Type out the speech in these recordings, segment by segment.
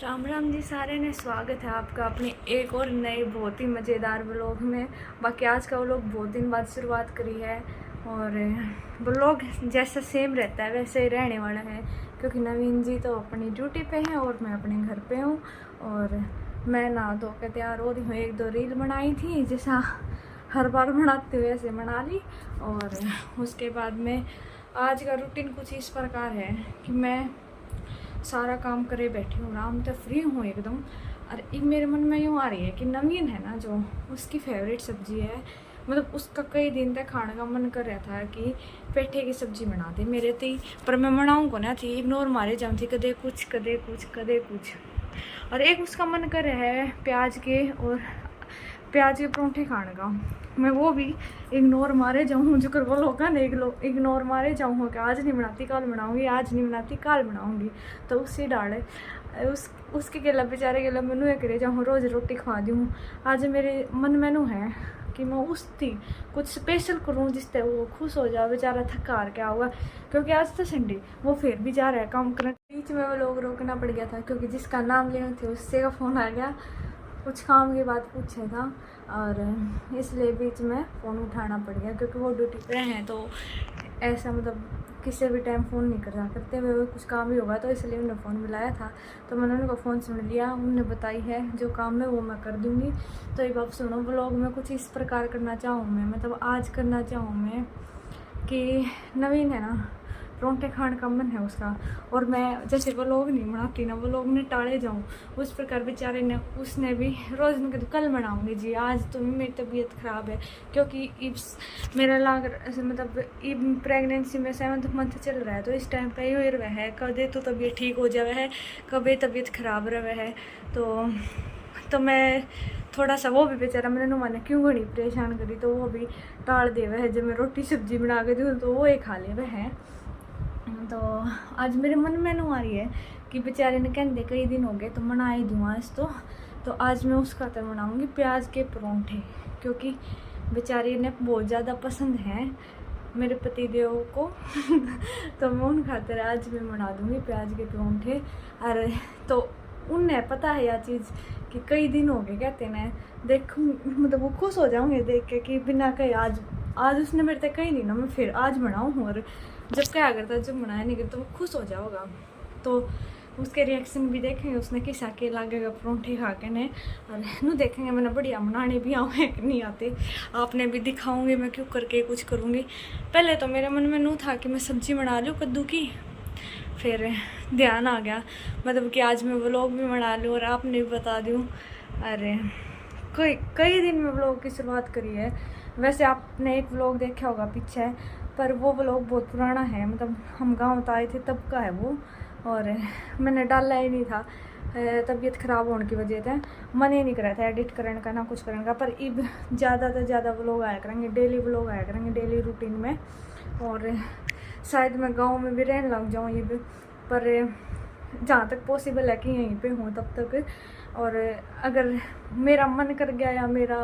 राम राम जी सारे ने स्वागत है आपका अपने एक और नए बहुत ही मज़ेदार व्लॉग में। बाकी आज का व्लॉग बहुत दिन बाद शुरुआत करी है और व्लॉग जैसा सेम रहता है वैसे ही रहने वाला है, क्योंकि नवीन जी तो अपनी ड्यूटी पे हैं और मैं अपने घर पे हूँ। और मैं नहा धो के तैयार हो रही हूँ। एक दो रील बनाई थी जैसा हर बार बनाते हुए ऐसे बना ली। और उसके बाद में आज का रूटीन कुछ इस प्रकार है कि मैं सारा काम करे बैठी हूँ, आराम से फ्री हूँ एकदम। और एक मेरे मन में यूँ आ रही है कि नवीन है ना, जो उसकी फेवरेट सब्जी है, मतलब उसका कई दिन तक खाने का मन कर रहा था कि पेठे की सब्जी बना दे मेरे ती, पर मैं बनाऊँ को ना थी, इग्नोर मारे जाऊँ थी, कदे कुछ कदे कुछ कदे कुछ। और एक उसका मन कर रहा है प्याज के परोंठे खाने का, मैं वो भी इग्नोर मारे जाऊँ, जो कर वो लोग ना इग्नोर मारे जाऊँ कि आज नहीं बनाती कल बनाऊँगी, आज नहीं बनाती कल बनाऊँगी। तो उससे डाले उसके गेला बेचारे गेला मैनू एक करे जाऊँ रोज़ रोटी खवा दूँ। आज मेरे मन मैनू है कि मैं उसकी कुछ स्पेशल करूँ जिससे वो खुश हो जाए, बेचारा थका हार के आऊगा, क्योंकि आज तो संडे वो फिर भी जा रहा है काम करने। बीच में वो लोग रोकना पड़ गया था क्योंकि जिसका नाम लेने थे उससे का फ़ोन आ गया, कुछ काम की बात पूछा था और इसलिए बीच में फ़ोन उठाना पड़ गया, क्योंकि वो ड्यूटी पे हैं तो ऐसा मतलब किसी भी टाइम फ़ोन नहीं करा करते हुए, कुछ काम भी होगा तो इसलिए उन्हें फ़ोन मिलाया था। तो मैंने उनको फ़ोन सुन लिया, उन्होंने बताई है जो काम है वो मैं कर दूँगी। तो एक बात सुनो, व्लॉग में कुछ इस प्रकार करना चाहूँ मैं, मतलब आज करना चाहूँ मैं कि नवीन है ना, परोंठे खाने का मन है उसका, और मैं जैसे वो लोग नहीं बनाती ना, वो लोग ने टाले जाऊँ उस प्रकार बेचारे ने उसने भी रोज़ ने कहते कल बनाऊँगी जी, आज तो मेरी तबीयत ख़राब है, क्योंकि मेरा लाग मतलब प्रेगनेंसी में 7th मंथ चल रहा है, तो इस टाइम पे ही रहा है कदे तो तबीयत ठीक हो जावे है, कभी तबीयत ख़राब रहे है। तो मैं थोड़ा सा वो भी बेचारा मैंने मैंने क्यों घनी परेशान करी, तो वो भी टाल दे वह है, जब मैं रोटी सब्जी बना के दूँ तो वो एक खा ले वह है। तो आज मेरे मन में नू आ रही है कि बेचारे ने कहते कई दिन हो गए तो मना ही दूँ आज तो आज मैं उसका तो बनाऊँगी प्याज के परोंठे, क्योंकि बेचारे ने बहुत ज़्यादा पसंद हैं मेरे पतिदेव को तो मैं उन खातिर आज मैं बना दूँगी प्याज के परोंठे। और तो उन्हें पता है यह चीज़ कि कई दिन हो गए कहते हैं, देखूँ मतलब वो खुश हो जाऊँगे देख के कि बिना कहीं आज उसने मेरे तक कहीं नहीं ना, मैं फिर आज बनाऊँ, और जब क्या करता जब बनाया नहीं करता वो खुश हो जाओगा। तो उसके रिएक्शन भी देखेंगे उसने किस आके लागेगा परोंठे खा के ने, और नू देखेंगे मैंने बढ़िया बनाने भी आऊँ कि नहीं आते, आपने भी दिखाऊंगी मैं क्यों करके कुछ करूँगी। पहले तो मेरे मन में नू था कि मैं सब्जी बना लूँ कद्दू की, फिर ध्यान आ गया मतलब कि आज मैं व्लॉग भी बना लूँ और आपने भी बता दूँ। अरे कई दिन में व्लॉग की शुरुआत करी है। वैसे आपने एक व्लॉग देखा होगा पीछे, पर वो व्लॉग बहुत पुराना है, मतलब हम गाँव तो आए थे तब का है वो, और मैंने डाला ही नहीं था तबीयत ख़राब होने की वजह से, मन ही नहीं कर रहा था एडिट करने का ना कुछ करने का। पर अब ज़्यादा से ज़्यादा व्लॉग आया करेंगे, डेली व्लॉग आया करेंगे डेली रूटीन में, और शायद मैं गांव में भी रहने लग जाऊँ ये भी, पर जहाँ तक पॉसिबल है कि यहीं पे हूँ तब तक। और अगर मेरा मन कर गया या मेरा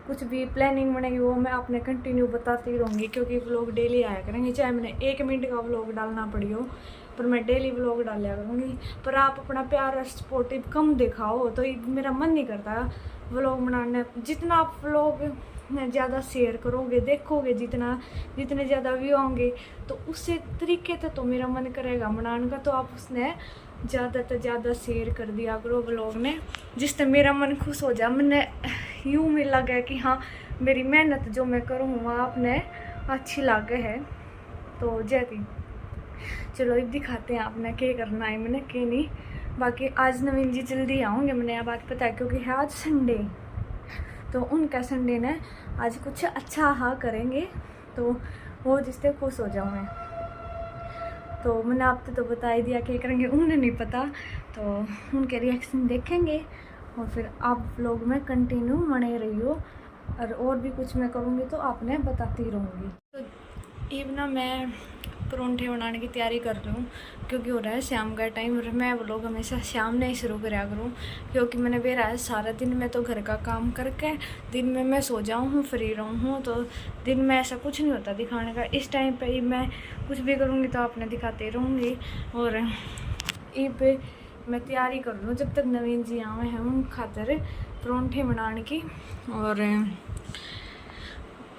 कुछ भी प्लानिंग बनेगी वो मैं आपने कंटिन्यू बताती रहूँगी, क्योंकि व्लॉग डेली आया करेंगे, चाहे मैंने 1 मिनट का व्लॉग डालना पड़ी हो, पर मैं डेली व्लॉग डाला करूँगी। पर आप अपना प्यार और सपोर्टिव कम दिखाओ तो मेरा मन नहीं करता व्लॉग बनाने। जितना आप व्लॉग ज़्यादा शेयर करोगे देखोगे, जितने ज़्यादा व्यू होंगे तो उससे तरीके से तो मेरा मन करेगा बनाने का, तो आप उसने ज़्यादा से ज़्यादा शेयर कर दिया करो व्लॉग ने, जिससे मेरा मन खुश हो जाए। मैंने यूँ में लगा कि हाँ मेरी मेहनत जो मैं करूँ वहाँ आपने अच्छी लगे है, तो जैसी चलो अब दिखाते हैं आपने क्या करना है मैंने क्या नहीं। बाकी आज नवीन जी जल्दी आऊँगे, मैंने यह बात पता है, क्योंकि है आज संडे, तो उनका संडे ने आज कुछ अच्छा हाँ करेंगे तो वो जिससे खुश हो जाऊँ मैं। तो मैंने आपसे तो बता ही दिया क्या करेंगे, उन्हें नहीं पता, तो उनके रिएक्शन देखेंगे और फिर आप लोग में कंटिन्यू बने रहियो, और भी कुछ मैं करूँगी तो आपने बताती रहूँगी। तो अब ना मैं परोंठे बनाने की तैयारी कर रही हूँ, क्योंकि हो रहा है शाम का टाइम, और मैं व्लॉग हमेशा शाम में ही शुरू कराया करूँ, क्योंकि मैंने बेरा है सारा दिन में तो घर का काम करके दिन में मैं सो जाऊँ हूँ फ्री रहूँ हूँ, तो दिन में ऐसा कुछ नहीं होता दिखाने का। इस टाइम पे मैं कुछ भी करूँगी तो आपने दिखाते रहूँगी। और अब मैं तैयारी कर लूँ जब तक नवीन जी आए हैं उन खातर परोंठे बनाने की। और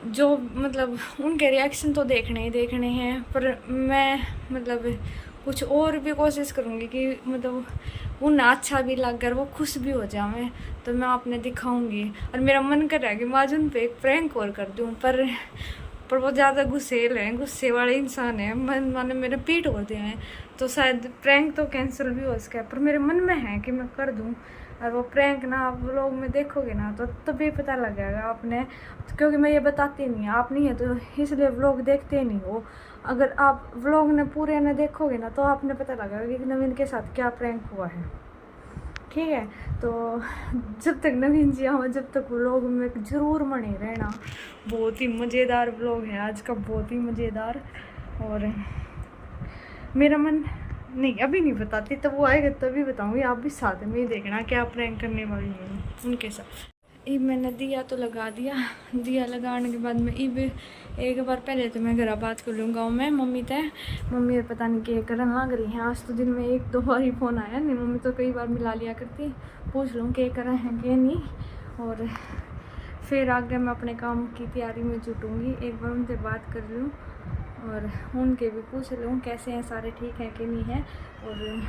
जो मतलब उनके रिएक्शन तो देखने ही देखने हैं, पर मैं मतलब कुछ और भी कोशिश करूँगी कि मतलब उन्हें अच्छा भी लग कर वो खुश भी हो जाए, तो मैं आपने दिखाऊंगी। और मेरा मन कर रहा है कि मैं आज उन पर एक प्रैंक और कर दूँ, पर वो ज़्यादा गुस्सेल हैं, गुस्से वाले इंसान हैं, मन माने मेरे पीठ होते हैं, तो शायद प्रैंक तो कैंसिल भी हो सके। पर मेरे मन में है कि मैं कर दूँ। और वो प्रैंक ना आप व्लॉग में देखोगे ना तो तभी पता लग जाएगा आपने, क्योंकि मैं ये बताती नहीं, आप नहीं है तो इसलिए व्लॉग देखते नहीं हो। अगर आप व्लॉग ने पूरे ने देखोगे ना तो आपने पता लगेगा कि नवीन के साथ क्या प्रैंक हुआ है। ठीक है, तो जब तक नवीन जी आओ जब तक व्लॉग में ज़रूर बने रहना। बहुत ही मज़ेदार व्लॉग है आज का, बहुत ही मज़ेदार। और मेरा मन नहीं अभी नहीं बताती, तब वो आएगा तभी बताऊंगी, आप भी साथ में ही देखना क्या प्रैंक करने वाली हूँ उनके साथ। इब मैंने दिया तो लगा दिया, दिया लगाने के बाद में इब एक बार पहले तो मैं घर बात कर लूँ गाँव में मम्मी तय, मम्मी पता नहीं क्या करन लग रही है। आज तो दिन में 1-2 बार ही फ़ोन आया, नहीं मम्मी तो कई बार मिला लिया करती, पूछ लूँ क्या कर हैं क्या नहीं। और फिर आगे मैं अपने काम की तैयारी में जुटूँगी, एक बार उनसे बात कर लूँ और उनके भी पूछ लूँ कैसे हैं, सारे ठीक हैं कि नहीं है। और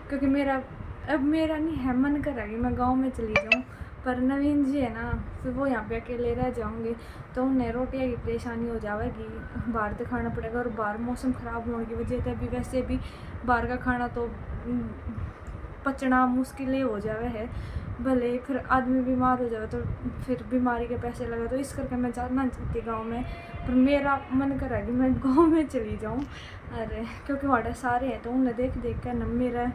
क्योंकि मेरा अब मेरा नहीं है मन कर रहा कि मैं गांव में चली जाऊँ, पर नवीन जी है ना, फिर वो यहाँ पे अकेले रह जाऊँगे तो उन्हें रोटियाँ की परेशानी हो जाएगी, बाहर तो खाना पड़ेगा। और बाहर मौसम ख़राब होने की वजह से अभी वैसे भी बाहर का खाना तो पचना मुश्किल हो जावे है, भले फिर आदमी बीमार हो जाए तो फिर बीमारी के पैसे लगे, तो इस करके मैं जाना चाहती गांव में। पर मेरा मन कर रहा है कि मैं गांव में चली जाऊं, अरे क्योंकि वहाँ सारे हैं तो उन्हें देख देख कर न मेरा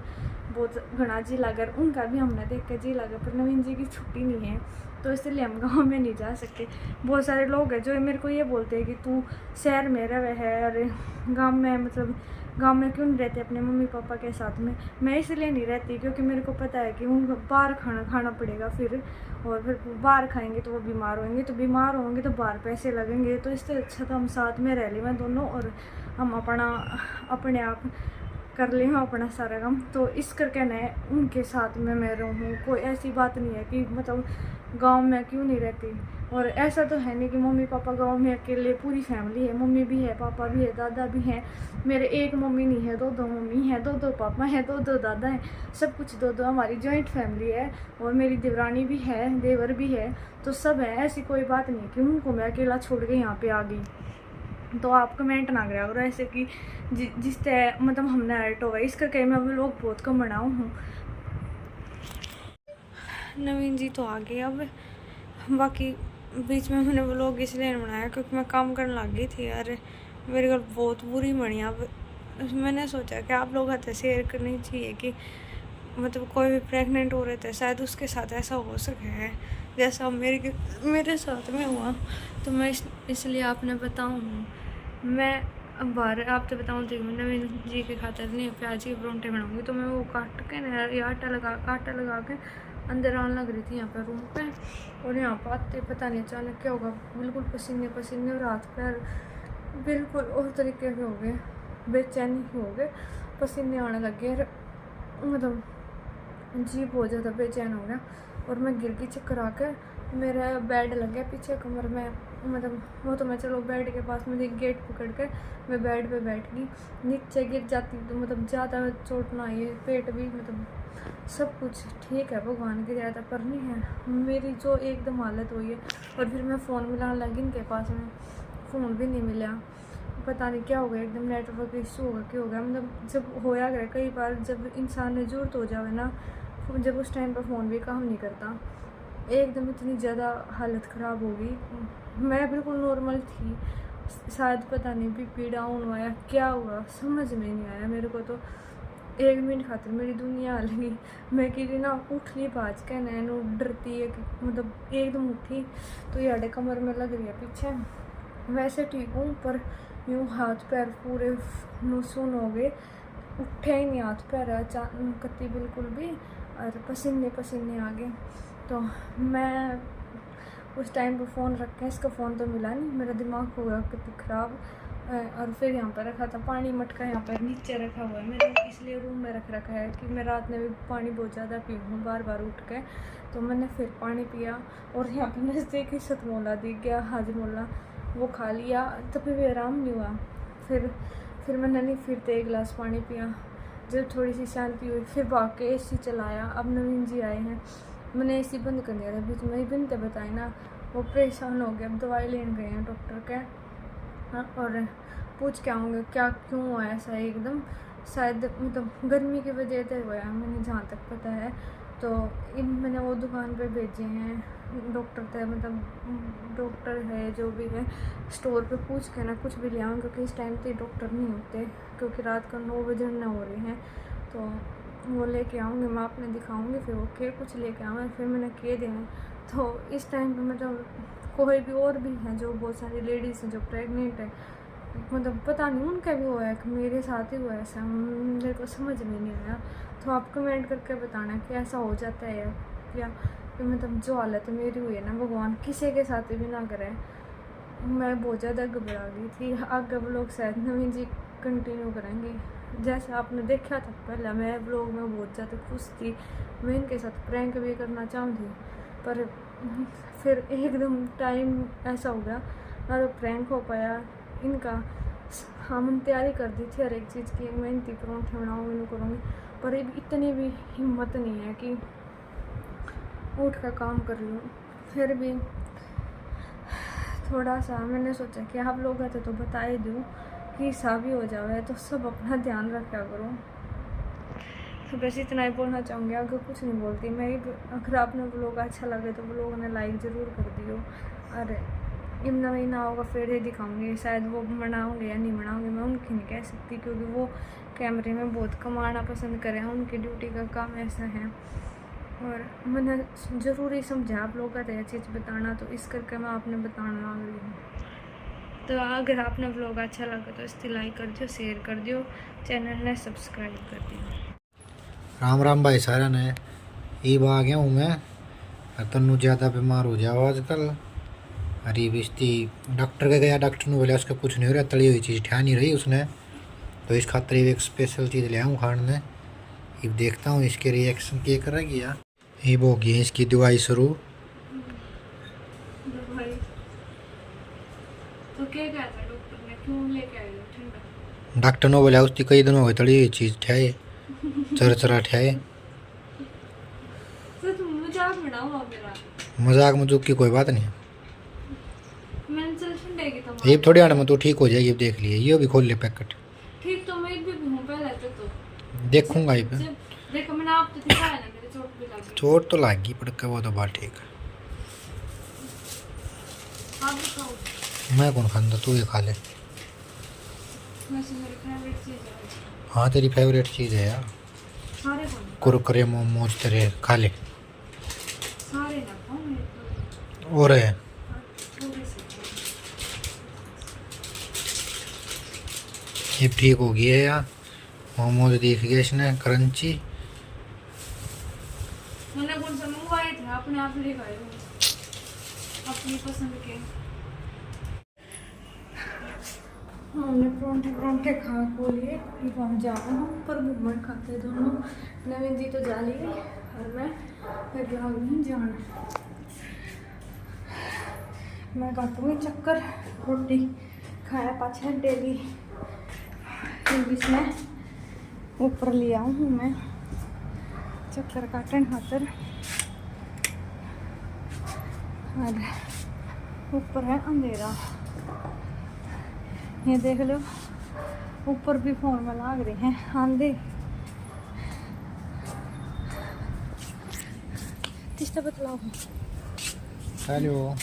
बहुत घना जी लगा, उनका भी हमने देख कर जी लगा। पर नवीन जी की छुट्टी नहीं है तो इसलिए हम गांव में नहीं जा सकते। बहुत सारे लोग हैं जो मेरे को ये बोलते हैं कि तू शहर में रहे है, अरे गाँव में मतलब गांव में क्यों नहीं रहते अपने मम्मी पापा के साथ में। मैं इसलिए नहीं रहती क्योंकि मेरे को पता है कि उनको बाहर खाना पड़ेगा फिर, और फिर बाहर खाएंगे तो वो बीमार होंगे, तो बीमार होंगे तो बाहर पैसे लगेंगे, तो इससे अच्छा तो हम साथ में रह लें दोनों और हम अपने आप कर ले हम अपना सारा काम। तो इस करके न उनके साथ में मैं रहूँ, कोई ऐसी बात नहीं है कि मतलब गांव में क्यों नहीं रहती। और ऐसा तो है नहीं कि मम्मी पापा गांव में अकेले, पूरी फैमिली है, मम्मी भी है, पापा भी है, दादा भी हैं। मेरे एक मम्मी नहीं है, 2 मम्मी है, 2 पापा हैं, 2 दादा हैं, सब कुछ 2 हमारी जॉइंट फैमिली है। और मेरी देवरानी भी है, देवर भी है, तो सब है। ऐसी कोई बात नहीं कि उनको मैं अकेला छोड़ के यहाँ पे आ गई। तो आप कमेंट ना करा करो ऐसे कि जिस तरह मतलब हमने हर्ट होगा, इस करके मैं लोग बहुत कम बनाऊँ हूँ। नवीन जी तो आ गए अब, बाकी बीच में मैंने व्लॉग इसलिए बनाया क्योंकि मैं काम करने लग गई थी यार, मेरे घर बहुत बुरी बनी। अब मैंने सोचा कि आप लोग हाथ शेयर करनी चाहिए कि मतलब कोई भी प्रेग्नेंट हो रहे थे शायद उसके साथ ऐसा हो सके है जैसा मेरे साथ में हुआ, तो मैं इसलिए आपने बताऊँ। मैं अब बाहर आप तो बताऊँ तो नवीन जी के खातर नहीं प्याज के परोंठे बनाऊँगी, तो मैं वो काट के आटा लगा के अंदर आने लग रही थी यहाँ पर रूम पे। और यहाँ पर आते पता नहीं अचानक क्या होगा, बिल्कुल पसीने और हाथ पैर बिल्कुल और तरीके के हो गए, बेचैनी हो गए, पसीने आने लग गए, मतलब जी बहुत ज़्यादा बेचैन हो गया। और मैं गिर गई चक्कर आकर, मेरा बेड लग गया पीछे कमर में, मतलब वो तो मैं चलो बेड के पास में गेट पकड़ कर मैं बेड पे बैठ गई, नीचे गिर जाती तो मतलब ज़्यादा चोट ना आई, पेट भी मतलब सब कुछ ठीक है भगवान की ज़्यादा पर नहीं है मेरी जो एकदम हालत हुई है। और फिर मैं फ़ोन मिलाने लगी इनके पास में, फ़ोन भी नहीं मिला, पता नहीं क्या हो गया, एकदम नेटवर्क इशू होगा क्या हो गया। मतलब जब होया गया कई बार, जब इंसान ने ज़रूरत हो जाए ना, जब उस टाइम पर फ़ोन भी काम नहीं करता, एकदम इतनी ज़्यादा हालत ख़राब हो गई। मैं बिल्कुल नॉर्मल थी, शायद पता नहीं बीपी डाउन हुआ या क्या हुआ समझ में नहीं आया मेरे को। तो 1 मिनट खातिर मेरी दुनिया लगी, मैं कि ना उठ नहीं पाज के नैनो डरती है कि मतलब एकदम उठी तो याडे कमर में लग रही है पीछे। वैसे ठीक हूँ पर यूँ हाथ पैर पूरे सुन हो गए, उठे ही नहीं हाथ पैर अचानक कत्ती बिल्कुल भी, और पसीने आ गए। तो मैं उस टाइम पर फ़ोन रख के, इसका फ़ोन तो मिला नहीं, मेरा दिमाग हो गया कितनी ख़राब। और फिर यहाँ पर रखा था पानी, मटका यहाँ पर नीचे रखा हुआ है मैंने, इसलिए रूम में रख रखा है कि मैं रात में भी पानी बहुत ज़्यादा पी हूँ बार बार उठ के। तो मैंने फिर पानी पिया और यहाँ पर नज़दीक ही सतमोला दिख गया, हाजमोला, वो खा लिया, तभी भी आराम नहीं हुआ। फिर मैंने नहीं, फिर तो 1 गिलास पानी पिया। जब थोड़ी सी शांति हुई फिर भाग के AC चलाया। अब नवीन जी आए हैं, मैंने AC बंद कर दिया था बीच में ही, बिन तो बताए ना, वो परेशान हो गए। अब दवाई लेने गए हैं डॉक्टर के। हाँ, और पूछ के आऊँगे क्या क्यों हुआ ऐसा एकदम, शायद मतलब गर्मी की वजह से हुआ है, मैंने जहाँ तक पता है। तो मैंने वो दुकान पे भेजे हैं डॉक्टर थे, मतलब डॉक्टर है जो भी है, स्टोर पे पूछ के ना कुछ भी ले आऊँ, क्योंकि इस टाइम पे डॉक्टर नहीं होते, क्योंकि रात को 9 बजे न हो रही हैं। तो वो लेके आऊँगी, मैं आपने दिखाऊँगी, फिर वो के कुछ लेके आऊँगा, फिर मैंने के दें। तो इस टाइम पे मतलब कोई भी और भी हैं जो बहुत सारी लेडीज़ हैं जो प्रेग्नेंट है, मतलब पता नहीं उनका भी हुआ है कि मेरे साथ ही हुआ ऐसा, मेरे को समझ में नहीं आया। तो आप कमेंट करके बताना कि ऐसा हो जाता है या मतलब जो हालत मेरी हुई है ना, भगवान किसी के साथ भी ना करे। मैं बहुत ज़्यादा घबरा गई थी। आगे व्लॉग शायद नवीन जी कंटिन्यू करेंगे। जैसे आपने देखा था पहले, मैं व्लॉग में बहुत ज़्यादा खुश थी, मैं इनके साथ प्रैंक भी करना चाहूँगी, पर फिर एकदम टाइम ऐसा हो गया ना तो प्रैंक हो पाया इनका। हाँ, मैंने तैयारी कर दी थी हर एक चीज़ की, मैं इनकी परोंठे बनाऊँगी, इनको करूँगी, पर इतनी भी हिम्मत नहीं है कि उठ कर काम कर लूँ। फिर भी थोड़ा सा मैंने सोचा कि आप लोग आते तो बता ही दूँ कि ऐसा भी हो जाए, तो सब अपना ध्यान रखा करो। तो बस इतना ही बोलना चाहूँगी, अगर कुछ नहीं बोलती मैं। अगर आपने व्लॉग अच्छा लगे तो व्लॉग ने लाइक ज़रूर कर दियो। और इतना महीना होगा फिर ये दिखाऊँगी, शायद वो मनाऊँगे या नहीं मनाऊँगी, मैं उनकी नहीं कह सकती, क्योंकि वो कैमरे में बहुत कमाना पसंद करें, उनकी ड्यूटी का काम ऐसा है। और मैंने ज़रूरी समझा आप लोगों का ये चीज़ बताना, तो इस करके मैं आपने बताना आ गई हूँ। तो अगर आपने व्लॉग अच्छा लगा तो इसकी लाइक कर दियो, शेयर कर दियो, चैनल ने सब्सक्राइब कर दियो। राम राम भाई सारा ने, ये आ गया हूँ मैं। तन्नू ज़्यादा बीमार हो जाओ आजकल। अरे बिस्ती डॉक्टर के गया, डॉक्टर ने बोला उसका कुछ नहीं हो रहा, तली हुई चीज़ ठा नहीं रही उसने, तो इस खातर एक स्पेशल चीज़ ले आऊँ खाने। ये देखता हूँ इसके रिएक्शन क्या करेगी यार। ये हो गई इसकी दवाई शुरू। तो क्या कहता है डॉक्टर ने, क्यों लेके आई हो ठंडा? डॉक्टर ने बोला उसकी कई दिन हो गए तली हुई चीज़ ठाए, चरचरा ठाए। तो तुम मजाक बनाओ मेरा। मजाक मजूक की कोई बात नहीं, मैंने चल ठंडे की तो ये थोड़ी आने में तो ठीक हो जाएगी। अब देख लिए, ये भी खोल ले पैकेट। ठीक तो मैं भी हूँ पहले तो देखूंगा ये पे। देखो मैंने आप तो दिखाया ना, मेरे चोट भी लगी। चोट तो लगी पड़ के, वो तो बात ठीक है। आप दिखाओ। मैं कौन खाना, तू ये खा ले। वैसे मेरी फेवरेट चीज़ है। हाँ तेरी फेवरेट चीज़ है यार, सारे कौन? कुरकुरे मोमोज तेरे, खा ले। सारे ना खाओ मेरे तो। और है थोड़े से। ये ठीक हो गई है यार, मोमोज देख गया इसने क्रंची। मैंने कौन सा मंगवाए थे, आपने आप ही खाए अपनी पसंद के। हमने परोंठे खा को लिए, वहाँ जा रहे हम पर घूमन खाते दोनों। नवीन जी तो जा लिए और मैं फिर लग गई जान। मैं काटूँगी चक्कर, रोटी खाया पाछे डेली, बीच में ऊपर लिया हूँ मैं चक्कर काटन खातर। और ऊपर है अंधेरा, ये देख लो, ऊपर भी फोन में लाग रहे हैं आंधे। तीसरा बतलाओ हेलो।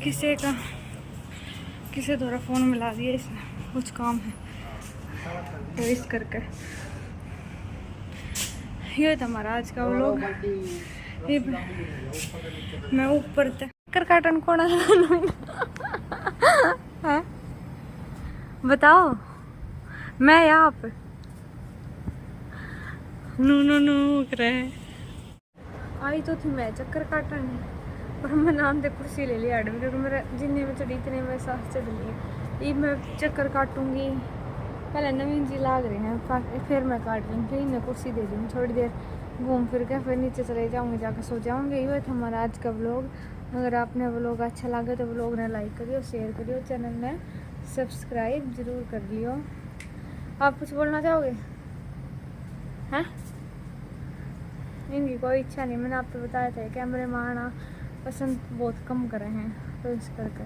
किसे द्वारा फ़ोन मिला दिया इसने, कुछ काम है तो इस करके। ये था हमारा आज का व्लॉग। मैं ऊपर तक काटन कौन है बताओ। मैं यहाँ पे नू नू नू रहे आई तो थी मैं चक्कर काटन, पर मैं नाम दे कुर्सी ले लिया एडम, क्योंकि मेरे जिन्ने में चढ़ी इतने में सांस चढ़ लिए। ये मैं चक्कर काटूंगी, पहले नवीन जी लाग रहे हैं, फिर मैं काट लूँगी, फिर इन्हें कुर्सी दे दूँगी, थोड़ी देर घूम फिर के फिर नीचे चले जाऊँगी, जाकर सो जाऊँगी। ये था हमारा आज का व्लॉग। अगर आपने व्लॉग अच्छा लगे तो व्लॉग ने लाइक करियो, शेयर करियो, चैनल ने सब्सक्राइब जरूर कर लियो। आप कुछ बोलना चाहोगे? हैं? इनकी कोई इच्छा नहीं, मैंने आपको बताया था कैमरे में आना पसंद बहुत कम करे हैं, तो इस करके